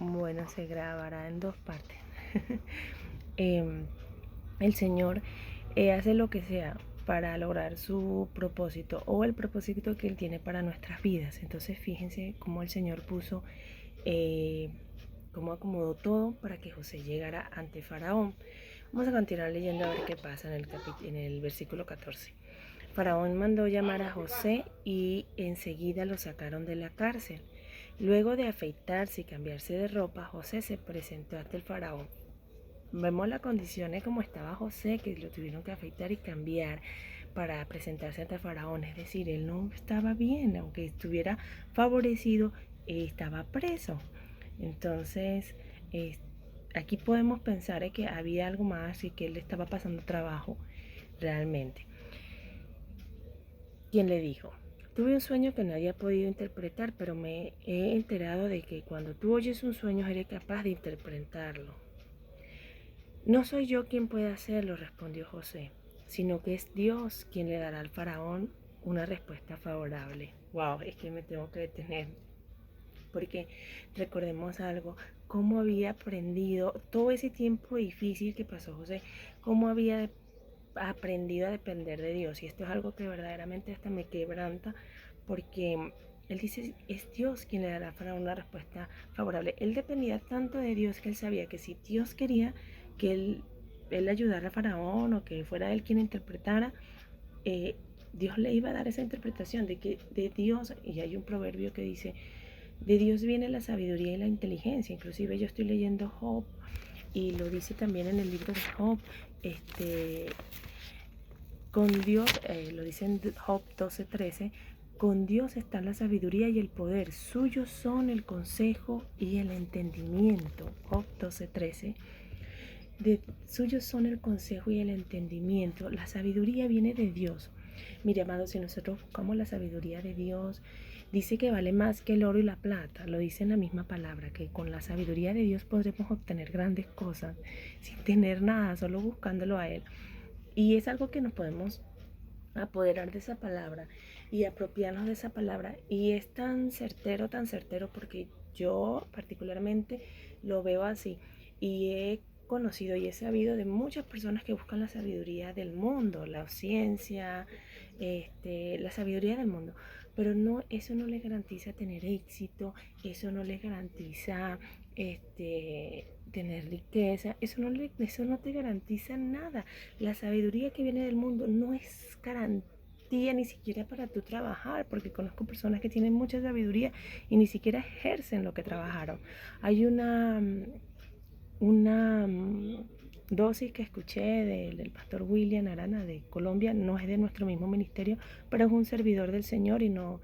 Bueno, se grabará en dos partes. Em, el Señor hace lo que sea para lograr su propósito o el propósito que Él tiene para nuestras vidas. Entonces fíjense cómo el Señor puso, eh, cómo acomodó todo para que José llegara ante Faraón. Vamos a continuar leyendo a ver qué pasa en el versículo 14. Faraón mandó llamar a José y enseguida lo sacaron de la cárcel. Luego de afeitarse y cambiarse de ropa, José se presentó ante el faraón. Vemos las condiciones como estaba José, que lo tuvieron que afeitar y cambiar para presentarse ante el faraón. Es decir, él no estaba bien, aunque estuviera favorecido, estaba preso. Entonces, aquí podemos pensar que había algo más y que él estaba pasando trabajo realmente. ¿Quién le dijo? Tuve un sueño que no había podido interpretar, pero me he enterado de que cuando tú oyes un sueño eres capaz de interpretarlo. No soy yo quien puede hacerlo, respondió José, sino que es Dios quien le dará al faraón una respuesta favorable. Wow, es que me tengo que detener, porque recordemos algo, cómo había aprendido todo ese tiempo difícil que pasó José, cómo había aprendido a depender de Dios. Y esto es algo que verdaderamente hasta me quebranta, porque él dice, es Dios quien le dará a Faraón una respuesta favorable. Él dependía tanto de Dios que él sabía que si Dios quería que él ayudara a Faraón o que fuera él quien interpretara, Dios le iba a dar esa interpretación de que de Dios, y hay un proverbio que dice, de Dios viene la sabiduría y la inteligencia. Inclusive yo estoy leyendo Job y lo dice también en el libro de Job, con Dios, lo dice en Job 12:13, con Dios está la sabiduría y el poder, suyos son el consejo y el entendimiento. Job 12:13. De suyos son el consejo y el entendimiento. La sabiduría viene de Dios. Mire, amados, si nosotros buscamos la sabiduría de Dios, dice que vale más que el oro y la plata. Lo dice en la misma palabra, que con la sabiduría de Dios podremos obtener grandes cosas sin tener nada, solo buscándolo a Él. Y es algo que nos podemos apoderar de esa palabra y apropiarnos de esa palabra. Y es tan certero, porque yo particularmente lo veo así. Y he conocido y he sabido de muchas personas que buscan la sabiduría del mundo, la ciencia, la sabiduría del mundo. Pero no, eso no les garantiza tener éxito, eso no les garantiza tener riqueza, eso no te garantiza nada. La sabiduría que viene del mundo no es garantía ni siquiera para tu trabajar, porque conozco personas que tienen mucha sabiduría y ni siquiera ejercen lo que trabajaron. Hay una dosis que escuché del pastor William Arana de Colombia, no es de nuestro mismo ministerio, pero es un servidor del Señor y no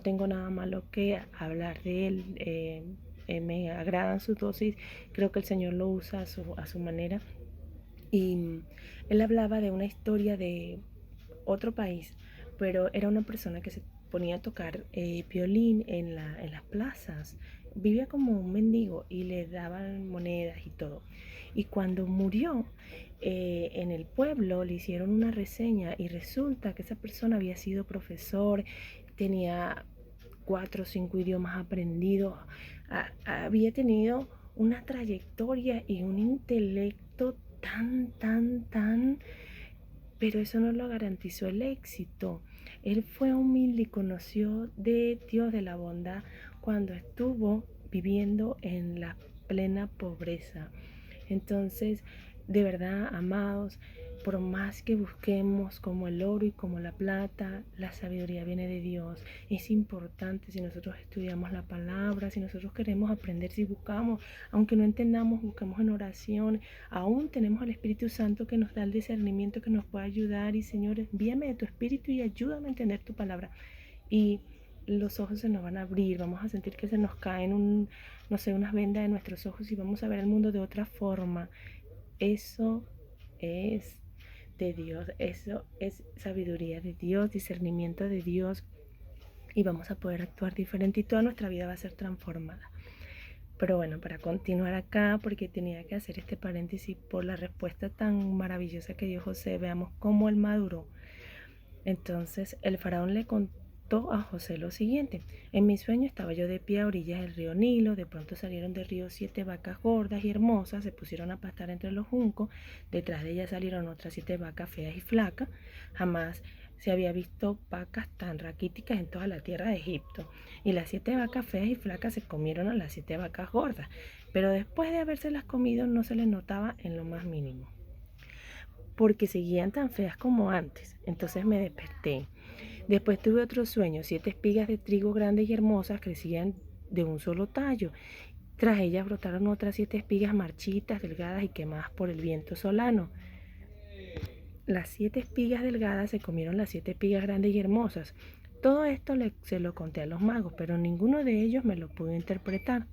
tengo nada malo que hablar de él. Me agradan sus dosis, creo que el Señor lo usa a su manera. Y él hablaba de una historia de otro país, pero era una persona que se ponía a tocar violín en las plazas. Vivía como un mendigo y le daban monedas y todo. Y cuando murió en el pueblo le hicieron una reseña y resulta que esa persona había sido profesor, tenía 4 o 5 idiomas aprendidos, había tenido una trayectoria y un intelecto tan, pero eso no lo garantizó el éxito. Él fue humilde y conoció de Dios, de la bondad, cuando estuvo viviendo en la plena pobreza. Entonces, de verdad, amados, por más que busquemos como el oro y como la plata, la sabiduría viene de Dios. Es importante si nosotros estudiamos la palabra, si nosotros queremos aprender, si buscamos, aunque no entendamos, buscamos en oración, aún tenemos al Espíritu Santo que nos da el discernimiento, que nos puede ayudar. Y Señor, envíame de tu Espíritu y ayúdame a entender tu palabra. Y los ojos se nos van a abrir, vamos a sentir que se nos caen no sé, unas vendas de nuestros ojos y vamos a ver el mundo de otra forma. Eso es de Dios, eso es sabiduría de Dios, discernimiento de Dios, y vamos a poder actuar diferente y toda nuestra vida va a ser transformada. Pero bueno, para continuar acá, porque tenía que hacer este paréntesis por la respuesta tan maravillosa que dio José, veamos cómo él maduró. Entonces el faraón le contó contó a José lo siguiente: en mi sueño estaba yo de pie a orillas del río Nilo, de pronto salieron del río 7 vacas gordas y hermosas, se pusieron a pastar entre los juncos, detrás de ellas salieron otras 7 vacas feas y flacas, jamás se había visto vacas tan raquíticas en toda la tierra de Egipto, y las 7 vacas feas y flacas se comieron a las 7 vacas gordas, pero después de habérselas comido no se les notaba en lo más mínimo, porque seguían tan feas como antes. Entonces me desperté. Después tuve otro sueño: 7 espigas de trigo grandes y hermosas crecían de un solo tallo. Tras ellas brotaron otras 7 espigas marchitas, delgadas y quemadas por el viento solano. Las 7 espigas delgadas se comieron las 7 espigas grandes y hermosas. Todo esto se lo conté a los magos, pero ninguno de ellos me lo pudo interpretar.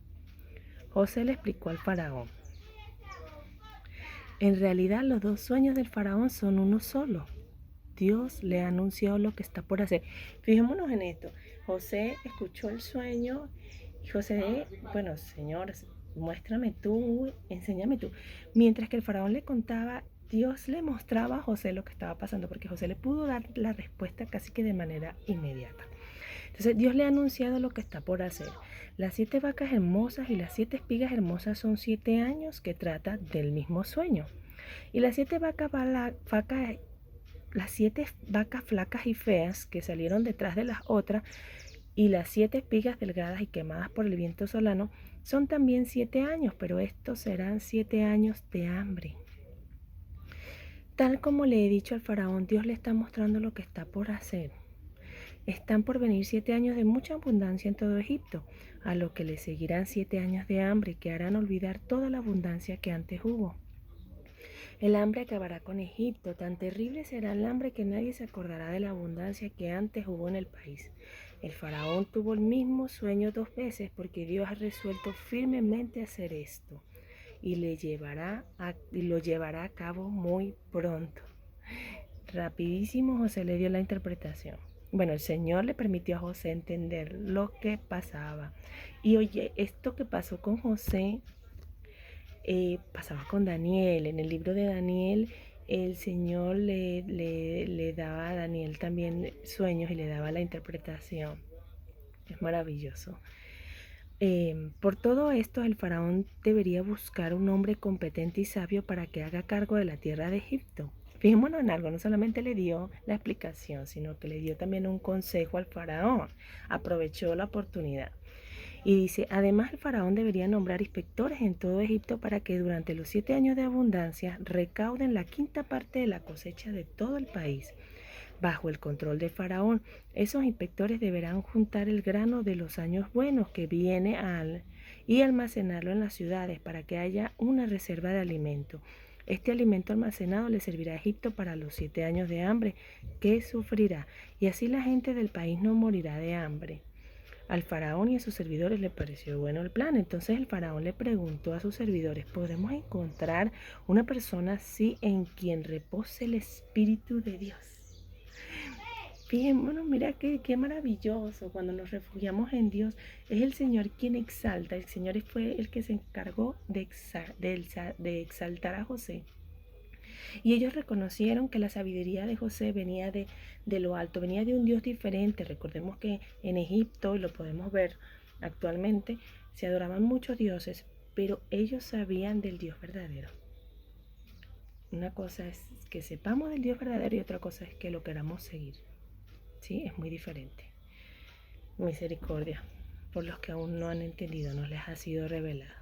José le explicó al faraón: en realidad los dos sueños del faraón son uno solo. Dios le ha anunciado lo que está por hacer. Fijémonos en esto. José escuchó el sueño y José, bueno, Señor, muéstrame tú, enséñame tú. Mientras que el faraón le contaba, Dios le mostraba a José lo que estaba pasando, porque José le pudo dar la respuesta casi que de manera inmediata. Entonces Dios le ha anunciado lo que está por hacer. Las 7 vacas hermosas y las 7 espigas hermosas son 7 años que trata del mismo sueño. Y las 7 vacas flacas y feas que salieron detrás de las otras, y las 7 espigas delgadas y quemadas por el viento solano, son también 7 años, pero estos serán 7 años de hambre. Tal como le he dicho al faraón, Dios le está mostrando lo que está por hacer. Están por venir 7 años de mucha abundancia en todo Egipto, a lo que le seguirán 7 años de hambre que harán olvidar toda la abundancia que antes hubo. El hambre acabará con Egipto, tan terrible será el hambre que nadie se acordará de la abundancia que antes hubo en el país. El faraón tuvo el mismo sueño 2 veces porque Dios ha resuelto firmemente hacer esto y lo llevará a cabo muy pronto. Rapidísimo José le dio la interpretación. Bueno, el Señor le permitió a José entender lo que pasaba. Y oye, esto que pasó con José pasaba con Daniel. En el libro de Daniel, el Señor le daba a Daniel también sueños y le daba la interpretación. Es maravilloso. Por todo esto, el faraón debería buscar un hombre competente y sabio para que haga cargo de la tierra de Egipto. Fijémonos en algo: no solamente le dio la explicación, sino que le dio también un consejo al faraón. Aprovechó la oportunidad. Y dice: además el faraón debería nombrar inspectores en todo Egipto para que durante los 7 años de abundancia recauden la quinta parte de la cosecha de todo el país. Bajo el control del faraón, esos inspectores deberán juntar el grano de los años buenos que viene y almacenarlo en las ciudades para que haya una reserva de alimento. Este alimento almacenado le servirá a Egipto para los 7 años de hambre que sufrirá, y así la gente del país no morirá de hambre. Al faraón y a sus servidores le pareció bueno el plan. Entonces el faraón le preguntó a sus servidores: ¿podemos encontrar una persona así en quien repose el Espíritu de Dios? Bien, bueno, mira qué maravilloso. Cuando nos refugiamos en Dios, es el Señor quien exalta. El Señor fue el que se encargó de exaltar a José. Y ellos reconocieron que la sabiduría de José venía de lo alto, venía de un Dios diferente. Recordemos que en Egipto, y lo podemos ver actualmente, se adoraban muchos dioses, pero ellos sabían del Dios verdadero. Una cosa es que sepamos del Dios verdadero y otra cosa es que lo queramos seguir. ¿Sí? Es muy diferente. Misericordia por los que aún no han entendido, no les ha sido revelado.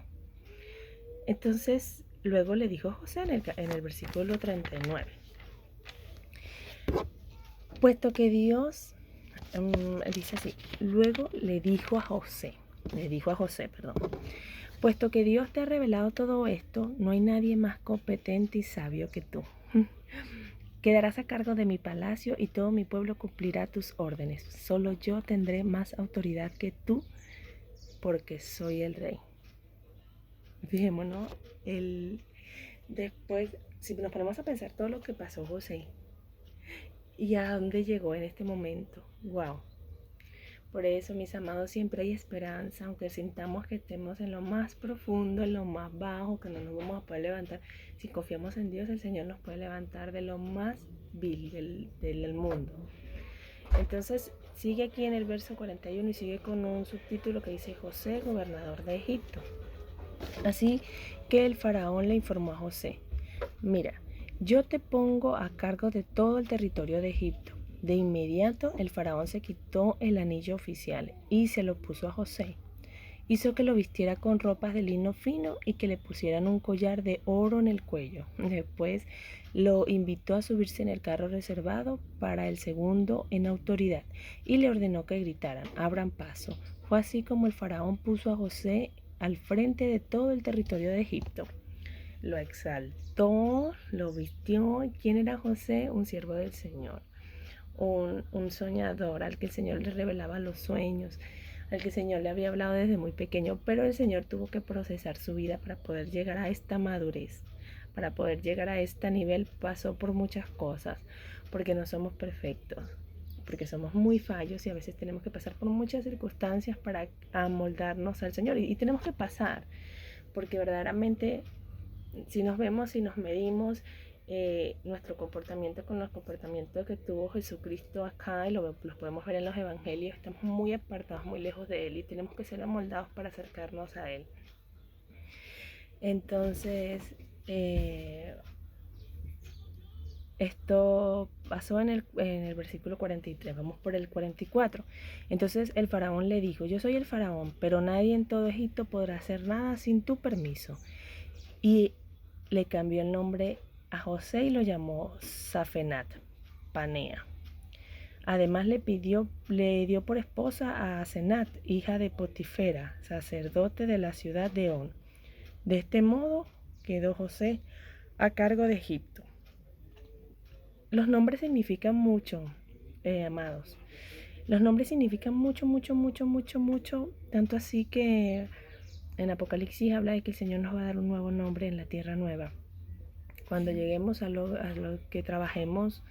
Entonces, luego le dijo José en el versículo 39: puesto que Dios, dice así, luego le dijo a José, puesto que Dios te ha revelado todo esto, no hay nadie más competente y sabio que tú. Quedarás a cargo de mi palacio y todo mi pueblo cumplirá tus órdenes. Solo yo tendré más autoridad que tú, porque soy el rey. Fijémonos, después, si nos ponemos a pensar todo lo que pasó José y a dónde llegó en este momento, wow. Por eso, mis amados, siempre hay esperanza, aunque sintamos que estemos en lo más profundo, en lo más bajo, que no nos vamos a poder levantar. Si confiamos en Dios, el Señor nos puede levantar de lo más vil del mundo. Entonces, sigue aquí en el verso 41 y sigue con un subtítulo que dice José, gobernador de Egipto. Así que el faraón le informó a José: mira, yo te pongo a cargo de todo el territorio de Egipto. De inmediato el faraón se quitó el anillo oficial y se lo puso a José. Hizo que lo vistiera con ropas de lino fino y que le pusieran un collar de oro en el cuello. Después lo invitó a subirse en el carro reservado para el segundo en autoridad y le ordenó que gritaran: abran paso. Fue así como el faraón puso a José al frente de todo el territorio de Egipto. Lo exaltó, lo vistió. ¿Quién era José? Un siervo del Señor, un soñador al que el Señor le revelaba los sueños, al que el Señor le había hablado desde muy pequeño, pero el Señor tuvo que procesar su vida para poder llegar a esta madurez, para poder llegar a este nivel. Pasó por muchas cosas, porque no somos perfectos, porque somos muy fallos y a veces tenemos que pasar por muchas circunstancias para amoldarnos al Señor, y tenemos que pasar, porque verdaderamente si nos vemos, si nos medimos nuestro comportamiento con los comportamientos que tuvo Jesucristo acá, y los podemos ver en los evangelios, estamos muy apartados, muy lejos de Él, y tenemos que ser amoldados para acercarnos a Él. Entonces, esto pasó en el versículo 43, vamos por el 44. Entonces el faraón le dijo: yo soy el faraón, pero nadie en todo Egipto podrá hacer nada sin tu permiso. Y le cambió el nombre a José y lo llamó Safenat Panea. Además le dio por esposa a Asenat, hija de Potifera, sacerdote de la ciudad de On. De este modo quedó José a cargo de Egipto. Los nombres significan mucho, amados. Los nombres significan mucho, mucho, mucho, mucho, mucho. Tanto así que en Apocalipsis habla de que el Señor nos va a dar un nuevo nombre en la tierra nueva. Cuando lleguemos a lo que trabajemos,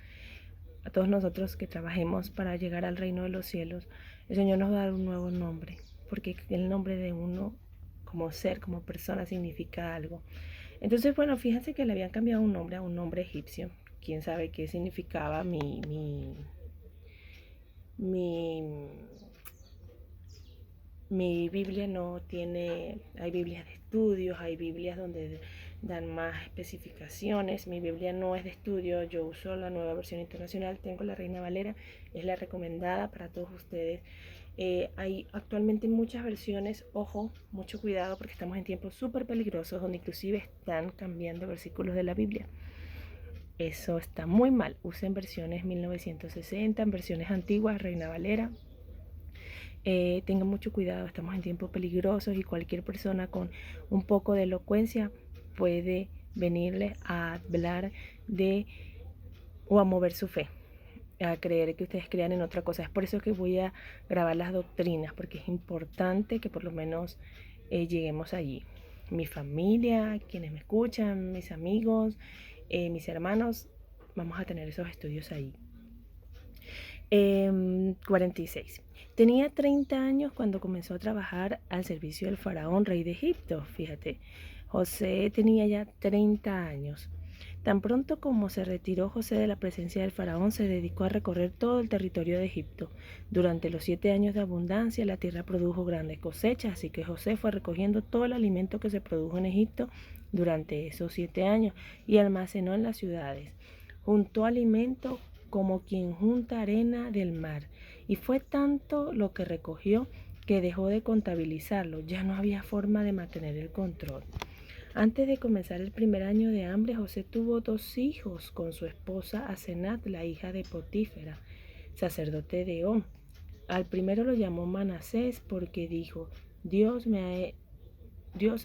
a todos nosotros que trabajemos para llegar al reino de los cielos, el Señor nos va a dar un nuevo nombre, porque el nombre de uno como ser, como persona, significa algo. Entonces, bueno, fíjense que le habían cambiado un nombre a un nombre egipcio. Quién sabe qué significaba mi Biblia no tiene, hay Biblias de estudios, hay Biblias donde dan más especificaciones. Mi Biblia no es de estudio, yo uso la Nueva Versión Internacional, tengo la Reina Valera, es la recomendada para todos ustedes. Hay actualmente muchas versiones, ojo, mucho cuidado, porque estamos en tiempos súper peligrosos donde inclusive están cambiando versículos de la Biblia. Eso está muy mal. Usen versiones 1960, en versiones antiguas, Reina Valera. Tengan mucho cuidado, estamos en tiempos peligrosos y cualquier persona con un poco de elocuencia puede venirles a hablar de o a mover su fe, a creer que ustedes crean en otra cosa. Es por eso que voy a grabar las doctrinas, porque es importante que por lo menos lleguemos allí. Mi familia, quienes me escuchan, mis amigos, mis hermanos, vamos a tener esos estudios ahí. 46. Tenía 30 años cuando comenzó a trabajar al servicio del faraón, rey de Egipto. Fíjate, José tenía ya 30 años. Tan pronto como se retiró José de la presencia del faraón, se dedicó a recorrer todo el territorio de Egipto. Durante los 7 años de abundancia, la tierra produjo grandes cosechas, así que José fue recogiendo todo el alimento que se produjo en Egipto durante esos 7 años y almacenó en las ciudades. Juntó alimento como quien junta arena del mar, y fue tanto lo que recogió que dejó de contabilizarlo. Ya no había forma de mantener el control. Antes de comenzar el primer año de hambre, José tuvo 2 hijos con su esposa Asenat, la hija de Potífera, sacerdote de On. Al primero lo llamó Manasés porque dijo: Dios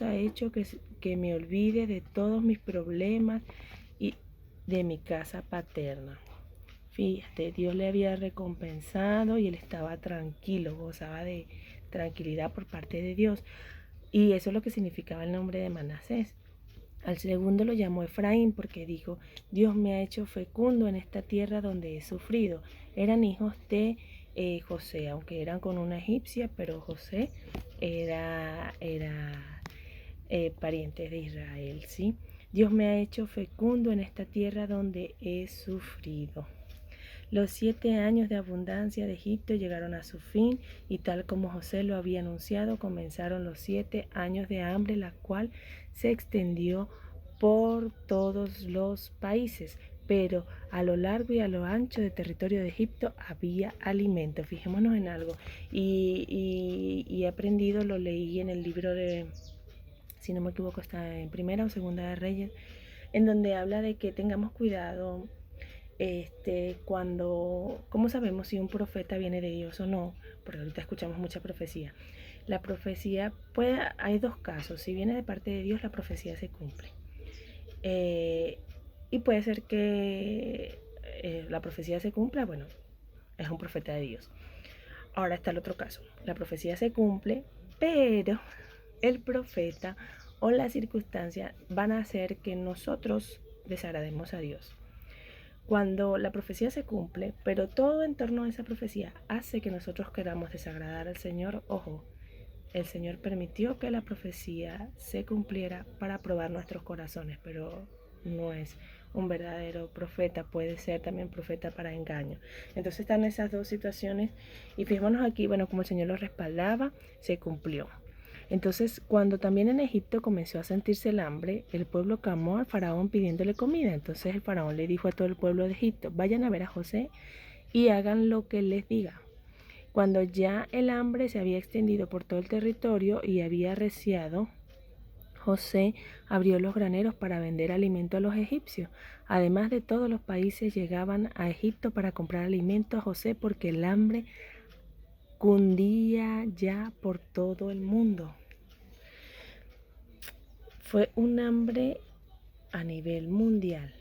ha hecho que me olvide de todos mis problemas y de mi casa paterna. Fíjate, Dios le había recompensado y él estaba tranquilo, gozaba de tranquilidad por parte de Dios. Y eso es lo que significaba el nombre de Manasés. Al segundo lo llamó Efraín porque dijo: Dios me ha hecho fecundo en esta tierra donde he sufrido. Eran hijos de José, aunque eran con una egipcia, pero José era pariente de Israel, ¿sí? Dios me ha hecho fecundo en esta tierra donde he sufrido. Los 7 años de abundancia de Egipto llegaron a su fin, y tal como José lo había anunciado, comenzaron los 7 años de hambre, la cual se extendió por todos los países. Pero a lo largo y a lo ancho del territorio de Egipto había alimento. Fijémonos en algo. Y he aprendido, lo leí en el libro de, si no me equivoco, está en Primera o Segunda de Reyes, en donde habla de que tengamos cuidado cuando, ¿cómo sabemos si un profeta viene de Dios o no? Porque ahorita escuchamos mucha profecía. La profecía hay dos casos. Si viene de parte de Dios, la profecía se cumple. Y puede ser que la profecía se cumpla, bueno, es un profeta de Dios. Ahora está el otro caso. La profecía se cumple, pero el profeta o la circunstancia van a hacer que nosotros desagrademos a Dios. Cuando la profecía se cumple, pero todo en torno a esa profecía hace que nosotros queramos desagradar al Señor, ojo, el Señor permitió que la profecía se cumpliera para probar nuestros corazones, pero no es un verdadero profeta, puede ser también profeta para engaño. Entonces están esas dos situaciones y fijémonos aquí, bueno, como el Señor lo respaldaba, se cumplió. Entonces, cuando también en Egipto comenzó a sentirse el hambre, el pueblo clamó al faraón pidiéndole comida. Entonces el faraón le dijo a todo el pueblo de Egipto, vayan a ver a José y hagan lo que les diga. Cuando ya el hambre se había extendido por todo el territorio y había arreciado, José abrió los graneros para vender alimento a los egipcios. Además de todos los países llegaban a Egipto para comprar alimento a José porque el hambre cundía ya por todo el mundo. Fue un hambre a nivel mundial.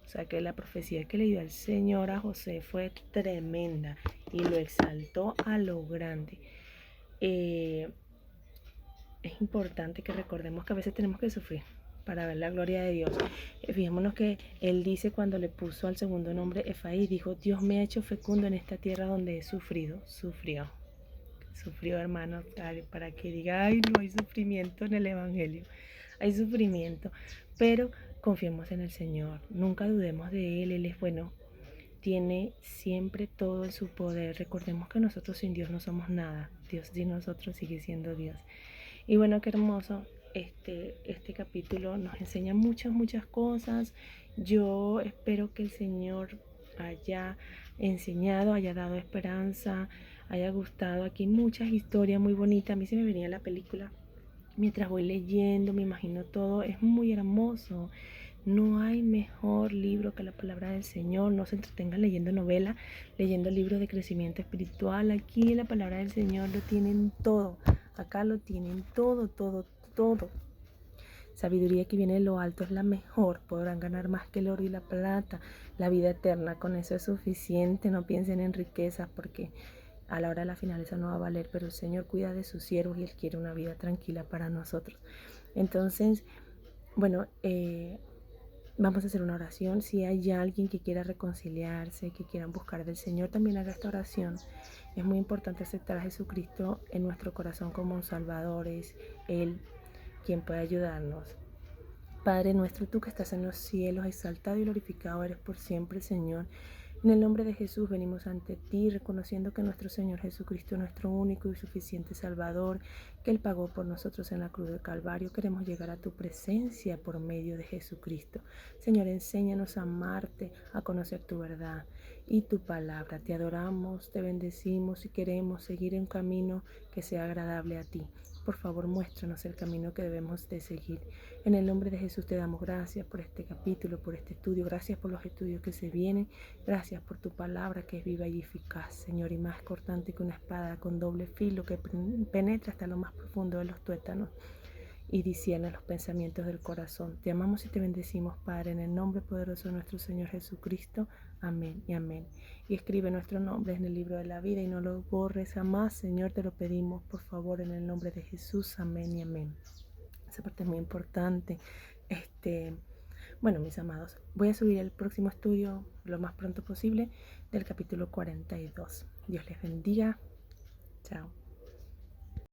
O sea que la profecía que le dio el Señor a José fue tremenda y lo exaltó a lo grande. Es importante que recordemos que a veces tenemos que sufrir para ver la gloria de Dios. Fijémonos que él dice cuando le puso al segundo nombre Efaí, dijo, Dios me ha hecho fecundo en esta tierra donde he sufrido. Sufrió, hermanos, para que diga, ay, no hay sufrimiento en el Evangelio. Hay sufrimiento, pero confiemos en el Señor, nunca dudemos de Él es bueno, tiene siempre todo en su poder. Recordemos que nosotros sin Dios no somos nada, Dios sin nosotros sigue siendo Dios. Y bueno, qué hermoso, este capítulo nos enseña muchas cosas. Yo espero que el Señor haya enseñado, haya dado esperanza, haya gustado. Aquí muchas historias muy bonitas. A mí se me venía la película mientras voy leyendo, me imagino todo, es muy hermoso. No hay mejor libro que la palabra del Señor. No se entretengan leyendo novelas, leyendo libros de crecimiento espiritual. Aquí la palabra del Señor lo tienen todo. Acá lo tienen todo. Sabiduría que viene de lo alto es la mejor. Podrán ganar más que el oro y la plata. La vida eterna, con eso es suficiente. No piensen en riquezas porque a la hora de la final eso no va a valer, pero el Señor cuida de sus siervos y Él quiere una vida tranquila para nosotros. Entonces, bueno, vamos a hacer una oración. Si hay alguien que quiera reconciliarse, que quieran buscar del Señor, también haga esta oración. Es muy importante aceptar a Jesucristo en nuestro corazón como un Salvador. Es Él quien puede ayudarnos. Padre nuestro, tú que estás en los cielos, exaltado y glorificado eres por siempre, Señor. En el nombre de Jesús venimos ante ti, reconociendo que nuestro Señor Jesucristo es nuestro único y suficiente Salvador, que Él pagó por nosotros en la cruz del Calvario. Queremos llegar a tu presencia por medio de Jesucristo. Señor, enséñanos a amarte, a conocer tu verdad y tu palabra. Te adoramos, te bendecimos y queremos seguir en un camino que sea agradable a ti. Por favor, muéstranos el camino que debemos de seguir. En el nombre de Jesús te damos gracias por este capítulo, por este estudio. Gracias por los estudios que se vienen. Gracias por tu palabra que es viva y eficaz, Señor, y más cortante que una espada con doble filo que penetra hasta lo más profundo de los tuétanos y discierne los pensamientos del corazón. Te amamos y te bendecimos, Padre, en el nombre poderoso de nuestro Señor Jesucristo. Amén y amén. Y escribe nuestro nombre en el libro de la vida y no lo borres jamás, Señor, te lo pedimos, por favor, en el nombre de Jesús. Amén y amén. Esa parte es muy importante. Bueno, mis amados, voy a subir el próximo estudio lo más pronto posible del capítulo 42. Dios les bendiga. Chao.